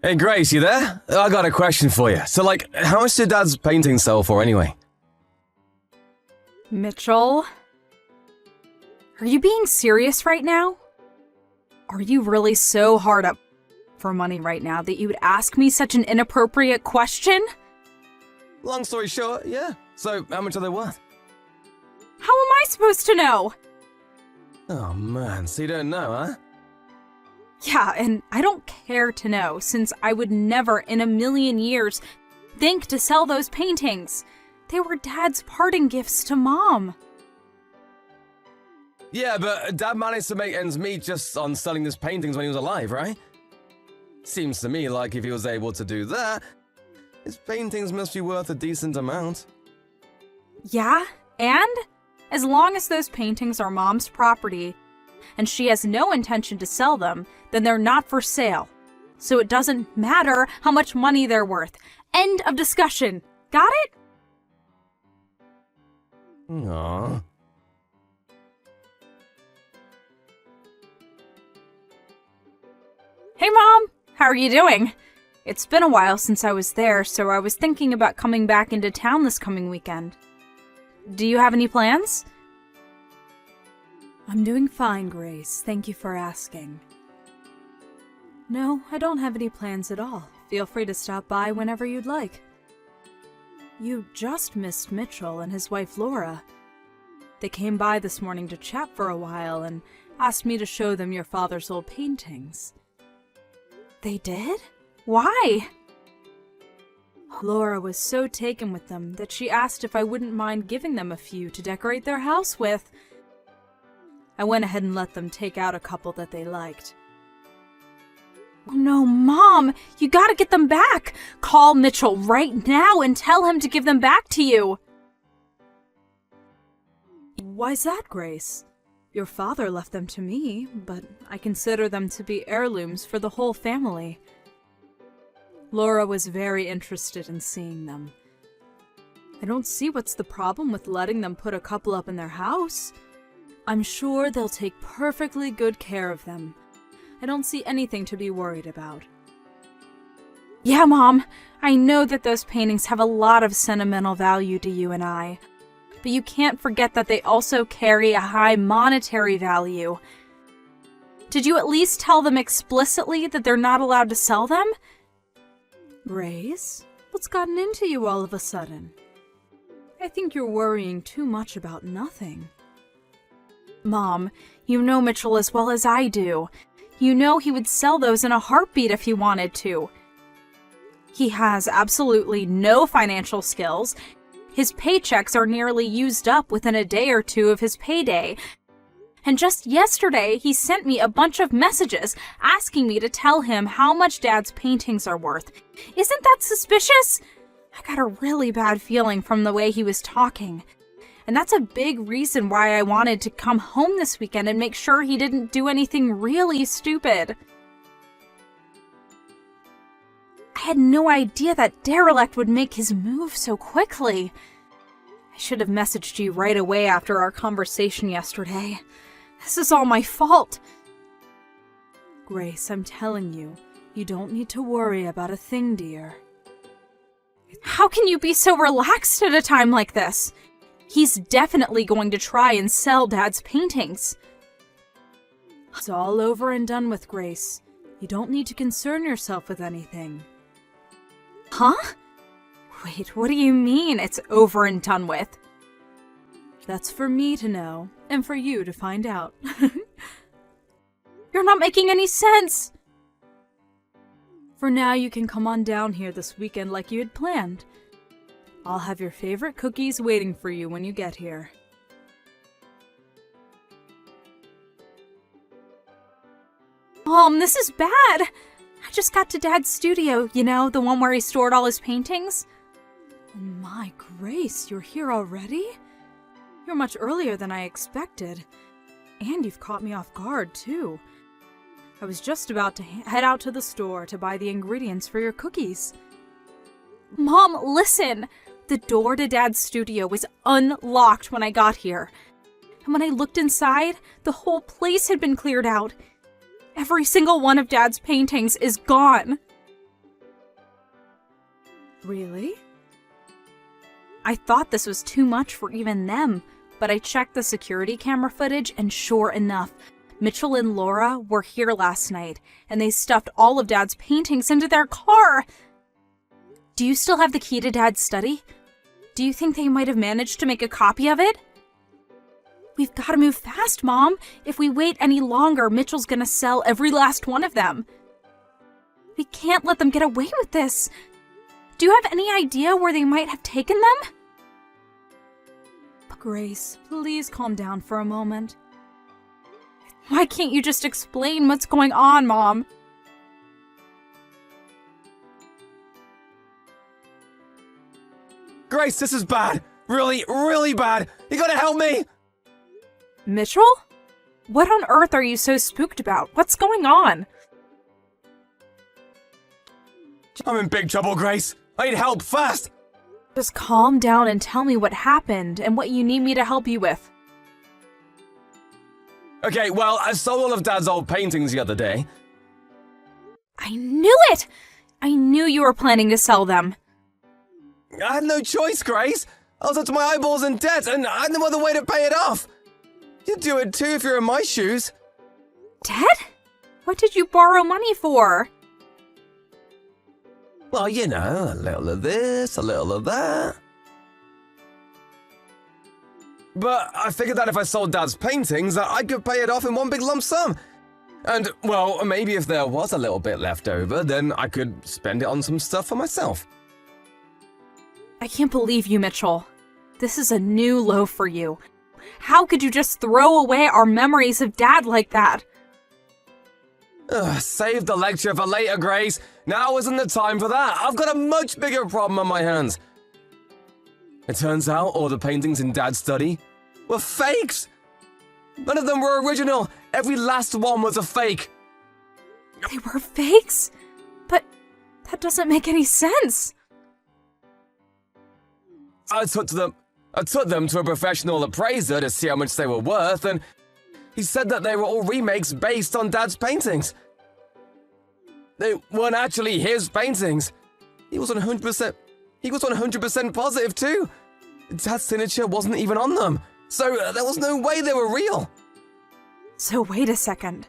Hey Grace, you there? I got a question for you. So how much did Dad's painting sell for anyway? Mitchell? Are you being serious right now? Are you really so hard up for money right now that you would ask me such an inappropriate question? Long story short, yeah. So how much are they worth? How am I supposed to know? Oh man, so you don't know, huh? Yeah, and I don't care to know, since I would never in a million years think to sell those paintings. They were Dad's parting gifts to Mom. Yeah, but Dad managed to make ends meet just on selling his paintings when he was alive, right? Seems to me like if he was able to do that, his paintings must be worth a decent amount. Yeah, and as long as those paintings are Mom's property, and she has no intention to sell them, then they're not for sale. So it doesn't matter how much money they're worth. End of discussion. Got it? Aww. Hey Mom, how are you doing? It's been a while since I was there, so I was thinking about coming back into town this coming weekend. Do you have any plans? I'm doing fine, Grace. Thank you for asking. No, I don't have any plans at all. Feel free to stop by whenever you'd like. You just missed Mitchell and his wife Laura. They came by this morning to chat for a while and asked me to show them your father's old paintings. They did? Why? Laura was so taken with them that she asked if I wouldn't mind giving them a few to decorate their house with. I went ahead and let them take out a couple that they liked. Oh no, Mom! You gotta get them back! Call Mitchell right now and tell him to give them back to you! Why's that, Grace? Your father left them to me, but I consider them to be heirlooms for the whole family. Laura was very interested in seeing them. I don't see what's the problem with letting them put a couple up in their house. I'm sure they'll take perfectly good care of them. I don't see anything to be worried about. Yeah, Mom, I know that those paintings have a lot of sentimental value to you and I, but you can't forget that they also carry a high monetary value. Did you at least tell them explicitly that they're not allowed to sell them? Grace, what's gotten into you all of a sudden? I think you're worrying too much about nothing. Mom, you know Mitchell as well as I do. You know he would sell those in a heartbeat if he wanted to. He has absolutely no financial skills. His paychecks are nearly used up within a day or two of his payday. And just yesterday, he sent me a bunch of messages asking me to tell him how much Dad's paintings are worth. Isn't that suspicious? I got a really bad feeling from the way he was talking. And that's a big reason why I wanted to come home this weekend and make sure he didn't do anything really stupid. I had no idea that derelict would make his move so quickly. I should have messaged you right away after our conversation yesterday. This is all my fault. Grace, I'm telling you, you don't need to worry about a thing, dear. How can you be so relaxed at a time like this? He's definitely going to try and sell Dad's paintings. It's all over and done with, Grace. You don't need to concern yourself with anything. Huh? Wait, what do you mean it's over and done with? That's for me to know, and for you to find out. You're not making any sense! For now, you can come on down here this weekend like you had planned. I'll have your favorite cookies waiting for you when you get here. Mom, this is bad! I just got to Dad's studio, you know, the one where he stored all his paintings. Oh my Grace, you're here already? You're much earlier than I expected. And you've caught me off guard, too. I was just about to head out to the store to buy the ingredients for your cookies. Mom, listen! The door to Dad's studio was unlocked when I got here. And when I looked inside, the whole place had been cleared out. Every single one of Dad's paintings is gone. Really? I thought this was too much for even them, but I checked the security camera footage and sure enough, Mitchell and Laura were here last night and they stuffed all of Dad's paintings into their car. Do you still have the key to Dad's study? Do you think they might have managed to make a copy of it? We've got to move fast, Mom. If we wait any longer, Mitchell's gonna sell every last one of them. We can't let them get away with this. Do you have any idea where they might have taken them? Grace, please calm down for a moment. Why can't you just explain what's going on, Mom? Grace, this is bad. Really, really bad. You gotta help me. Mitchell? What on earth are you so spooked about? What's going on? I'm in big trouble, Grace. I need help fast. Just calm down and tell me what happened and what you need me to help you with. Okay, well, I sold all of Dad's old paintings the other day. I knew it! I knew you were planning to sell them. I had no choice, Grace. I was up to my eyeballs in debt, and I had no other way to pay it off. You'd do it too if you're in my shoes. Dad? What did you borrow money for? Well, you know, a little of this, a little of that. But I figured that if I sold Dad's paintings, that I could pay it off in one big lump sum. And, well, maybe if there was a little bit left over, then I could spend it on some stuff for myself. I can't believe you, Mitchell. This is a new low for you. How could you just throw away our memories of Dad like that? Save the lecture for later, Grace. Now isn't the time for that. I've got a much bigger problem on my hands. It turns out all the paintings in Dad's study were fakes. None of them were original. Every last one was a fake. They were fakes? But that doesn't make any sense. I took them to a professional appraiser to see how much they were worth, and he said that they were all remakes based on Dad's paintings. They weren't actually his paintings. He was 100% positive too. Dad's signature wasn't even on them, so there was no way they were real. So wait a second.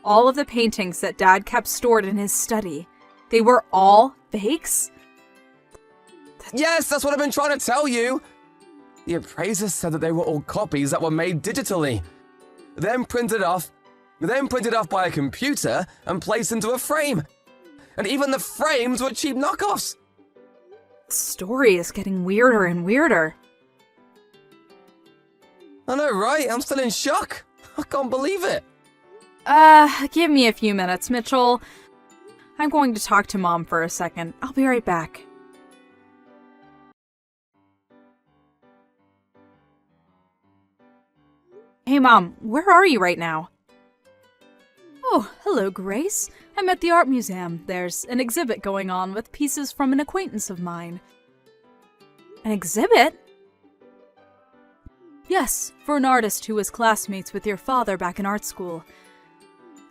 All of the paintings that Dad kept stored in his study, they were all fakes? Yes, that's what I've been trying to tell you. The appraiser said that they were all copies that were made digitally, then printed off by a computer and placed into a frame. And even the frames were cheap knockoffs. The story is getting weirder and weirder. I know, right? I'm still in shock. I can't believe it. Give me a few minutes, Mitchell. I'm going to talk to Mom for a second. I'll be right back. Hey, Mom, where are you right now? Oh, hello, Grace. I'm at the art museum. There's an exhibit going on with pieces from an acquaintance of mine. An exhibit? Yes, for an artist who was classmates with your father back in art school.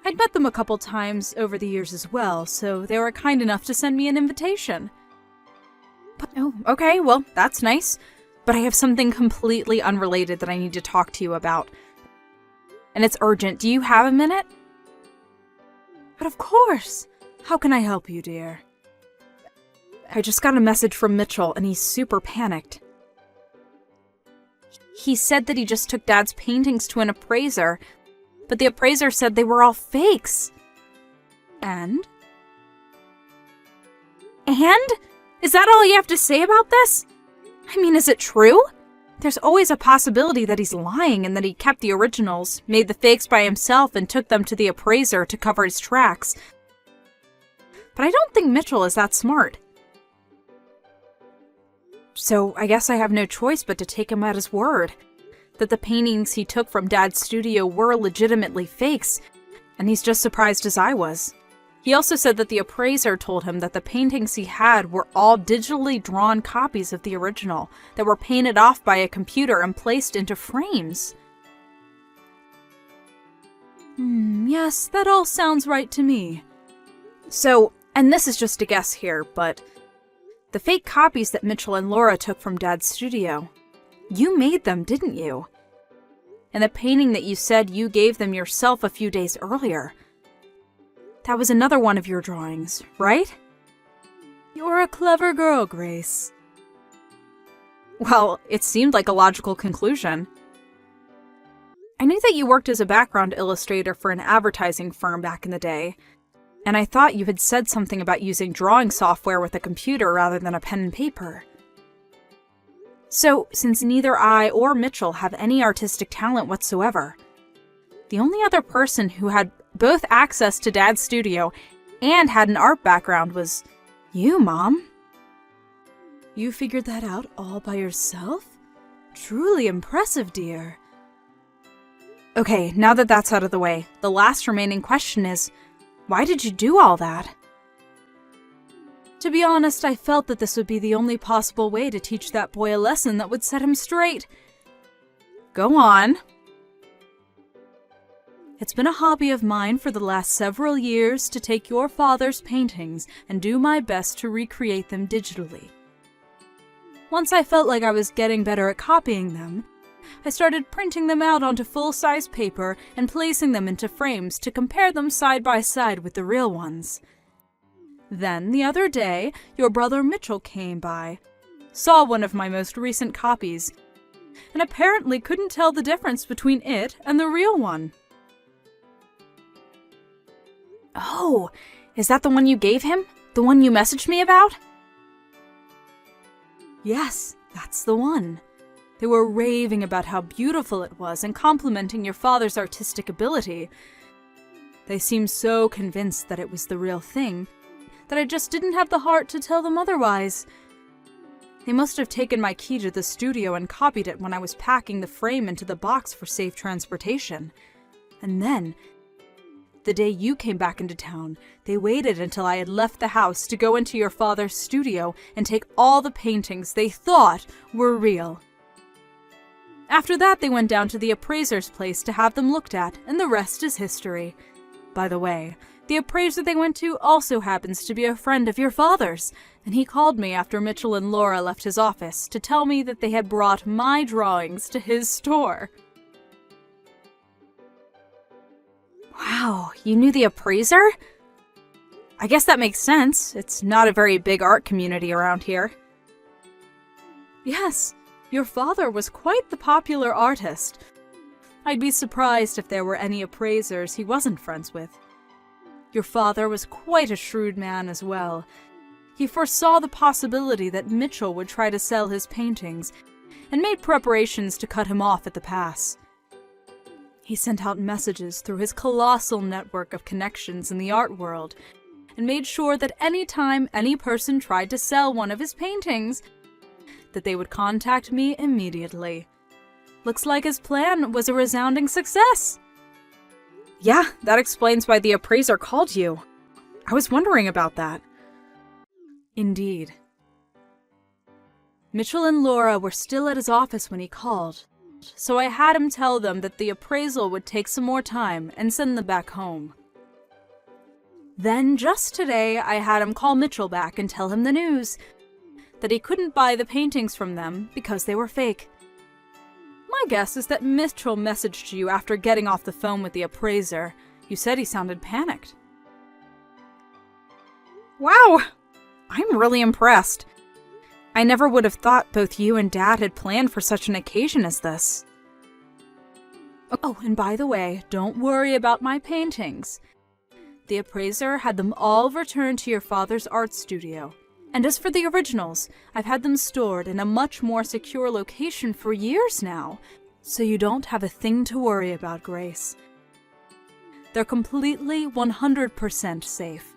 I'd met them a couple times over the years as well, so they were kind enough to send me an invitation. But, oh, okay, well, that's nice. But I have something completely unrelated that I need to talk to you about. And it's urgent. Do you have a minute? But of course! How can I help you, dear? I just got a message from Mitchell, and he's super panicked. He said that he just took Dad's paintings to an appraiser, but the appraiser said they were all fakes. And? And? Is that all you have to say about this? I mean, is it true? There's always a possibility that he's lying and that he kept the originals, made the fakes by himself, and took them to the appraiser to cover his tracks. But I don't think Mitchell is that smart. So I guess I have no choice but to take him at his word. That the paintings he took from Dad's studio were legitimately fakes, and he's just surprised as I was. He also said that the appraiser told him that the paintings he had were all digitally drawn copies of the original that were painted off by a computer and placed into frames. Yes, that all sounds right to me. So, and this is just a guess here, but The fake copies that Mitchell and Laura took from Dad's studio. You made them, didn't you? And the painting that you said you gave them yourself a few days earlier. That was another one of your drawings, right? You're a clever girl, Grace. Well, it seemed like a logical conclusion. I knew that you worked as a background illustrator for an advertising firm back in the day, and I thought you had said something about using drawing software with a computer rather than a pen and paper. So, since neither I or Mitchell have any artistic talent whatsoever, the only other person who had both access to Dad's studio and had an art background was you, Mom. You figured that out all by yourself? Truly impressive, dear. Okay, now that that's out of the way, the last remaining question is, why did you do all that? To be honest, I felt that this would be the only possible way to teach that boy a lesson that would set him straight. Go on. It's been a hobby of mine for the last several years to take your father's paintings and do my best to recreate them digitally. Once I felt like I was getting better at copying them, I started printing them out onto full-size paper and placing them into frames to compare them side by side with the real ones. Then, the other day, your brother Mitchell came by, saw one of my most recent copies, and apparently couldn't tell the difference between it and the real one. Oh, is that the one you gave him? The one you messaged me about? Yes, that's the one. They were raving about how beautiful it was and complimenting your father's artistic ability. They seemed so convinced that it was the real thing that I just didn't have the heart to tell them otherwise. They must have taken my key to the studio and copied it when I was packing the frame into the box for safe transportation. And then, the day you came back into town, they waited until I had left the house to go into your father's studio and take all the paintings they thought were real. After that, they went down to the appraiser's place to have them looked at, and the rest is history. By the way, the appraiser they went to also happens to be a friend of your father's, and he called me after Mitchell and Laura left his office to tell me that they had brought my drawings to his store. Wow, you knew the appraiser? I guess that makes sense. It's not a very big art community around here. Yes, your father was quite the popular artist. I'd be surprised if there were any appraisers he wasn't friends with. Your father was quite a shrewd man as well. He foresaw the possibility that Mitchell would try to sell his paintings, and made preparations to cut him off at the pass. He sent out messages through his colossal network of connections in the art world, and made sure that any time any person tried to sell one of his paintings, that they would contact me immediately. Looks like his plan was a resounding success. Yeah, that explains why the appraiser called you. I was wondering about that. Indeed. Mitchell and Laura were still at his office when he called, so I had him tell them that the appraisal would take some more time and send them back home. Then, just today, I had him call Mitchell back and tell him the news, that he couldn't buy the paintings from them because they were fake. My guess is that Mitchell messaged you after getting off the phone with the appraiser. You said he sounded panicked. Wow! I'm really impressed. I never would have thought both you and Dad had planned for such an occasion as this. Oh, and by the way, don't worry about my paintings. The appraiser had them all returned to your father's art studio. And as for the originals, I've had them stored in a much more secure location for years now, so you don't have a thing to worry about, Grace. They're completely 100% safe.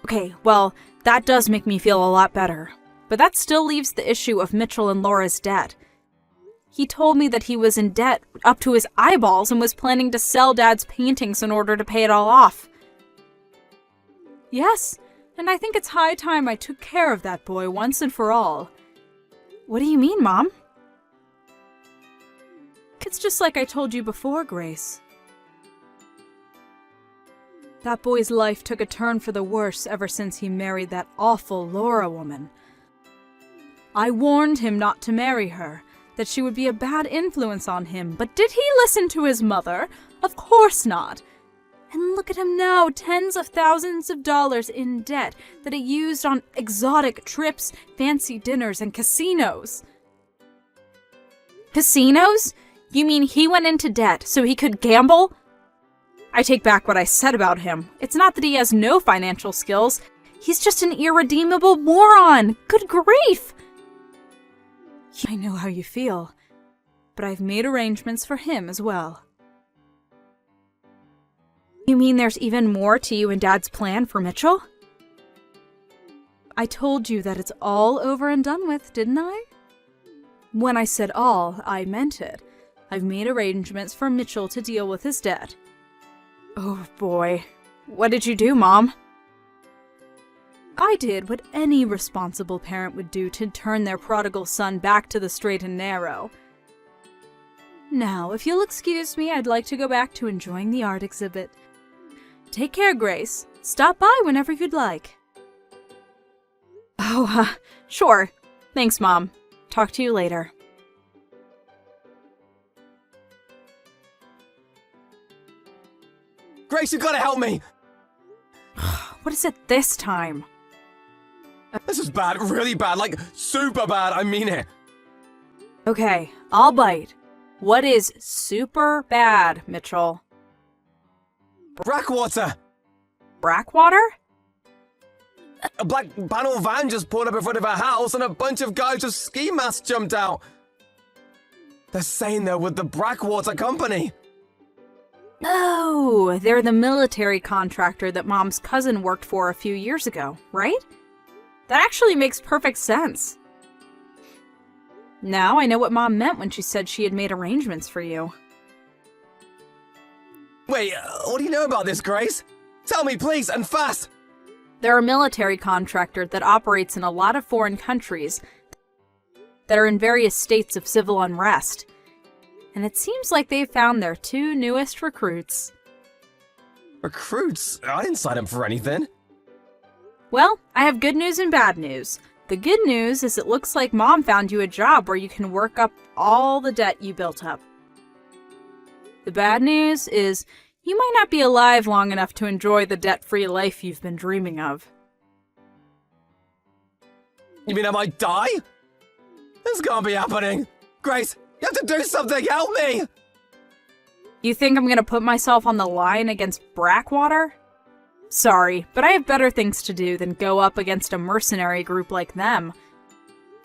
Okay, well, that does make me feel a lot better, but that still leaves the issue of Mitchell and Laura's debt. He told me that he was in debt up to his eyeballs and was planning to sell Dad's paintings in order to pay it all off. Yes, and I think it's high time I took care of that boy once and for all. What do you mean, Mom? It's just like I told you before, Grace. That boy's life took a turn for the worse ever since he married that awful Laura woman. I warned him not to marry her, that she would be a bad influence on him, but did he listen to his mother? Of course not. And look at him now, tens of thousands of dollars in debt that he used on exotic trips, fancy dinners, and casinos. Casinos? You mean he went into debt so he could gamble? I take back what I said about him. It's not that he has no financial skills. He's just an irredeemable moron. Good grief! I know how you feel, but I've made arrangements for him as well. You mean there's even more to you and Dad's plan for Mitchell? I told you that it's all over and done with, didn't I? When I said all, I meant it. I've made arrangements for Mitchell to deal with his debt. Oh boy. What did you do, Mom? I did what any responsible parent would do to turn their prodigal son back to the straight and narrow. Now, if you'll excuse me, I'd like to go back to enjoying the art exhibit. Take care, Grace. Stop by whenever you'd like. Oh, sure. Thanks, Mom. Talk to you later. Grace, you gotta help me! What is it this time? This is bad, really bad, like super bad, I mean it. Okay, I'll bite. What is super bad, Mitchell? Brackwater! Brackwater? A black panel van just pulled up in front of our house and a bunch of guys with ski masks jumped out. They're saying they're with the Brackwater Company. Oh, they're the military contractor that Mom's cousin worked for a few years ago, right? That actually makes perfect sense. Now I know what Mom meant when she said she had made arrangements for you. Wait, what do you know about this, Grace? Tell me, please, and fast! They're a military contractor that operates in a lot of foreign countries that are in various states of civil unrest. And it seems like they've found their two newest recruits. Recruits? I didn't sign up for anything. Well, I have good news and bad news. The good news is it looks like Mom found you a job where you can work up all the debt you built up. The bad news is you might not be alive long enough to enjoy the debt-free life you've been dreaming of. You mean I might die? This can't be happening. Grace, you have to do something, help me! You think I'm gonna put myself on the line against Brackwater? Sorry, but I have better things to do than go up against a mercenary group like them.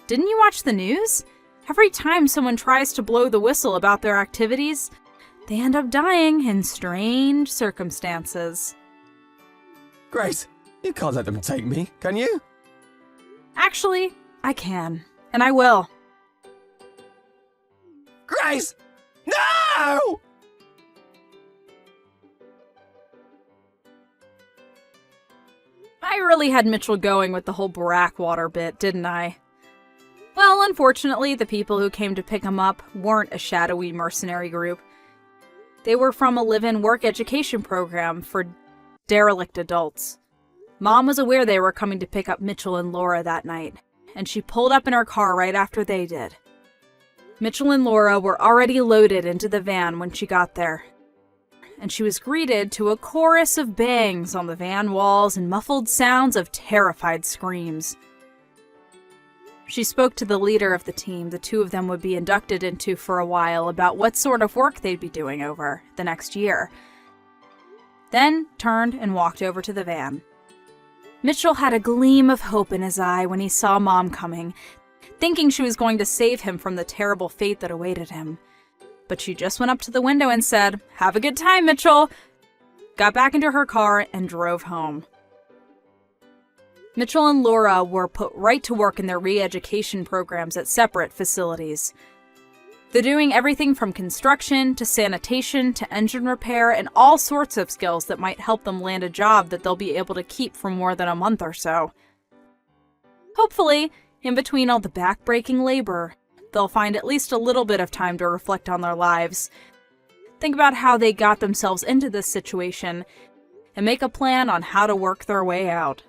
Didn't you watch the news? Every time someone tries to blow the whistle about their activities, they end up dying in strange circumstances. Grace, you can't let them take me, can you? Actually, I can. And I will. Grace! No! I really had Mitchell going with the whole Brackwater bit, didn't I? Well, unfortunately, the people who came to pick him up weren't a shadowy mercenary group. They were from a live-in work education program for derelict adults. Mom was aware they were coming to pick up Mitchell and Laura that night, and she pulled up in her car right after they did. Mitchell and Laura were already loaded into the van when she got there, and she was greeted to a chorus of bangs on the van walls and muffled sounds of terrified screams. She spoke to the leader of the team the two of them would be inducted into for a while about what sort of work they'd be doing over the next year, then turned and walked over to the van. Mitchell had a gleam of hope in his eye when he saw Mom coming, thinking she was going to save him from the terrible fate that awaited him. But she just went up to the window and said, "Have a good time, Mitchell," got back into her car, and drove home. Mitchell and Laura were put right to work in their re-education programs at separate facilities. They're doing everything from construction to sanitation to engine repair and all sorts of skills that might help them land a job that they'll be able to keep for more than a month or so. Hopefully, in between all the back-breaking labor, they'll find at least a little bit of time to reflect on their lives. Think about how they got themselves into this situation, and make a plan on how to work their way out.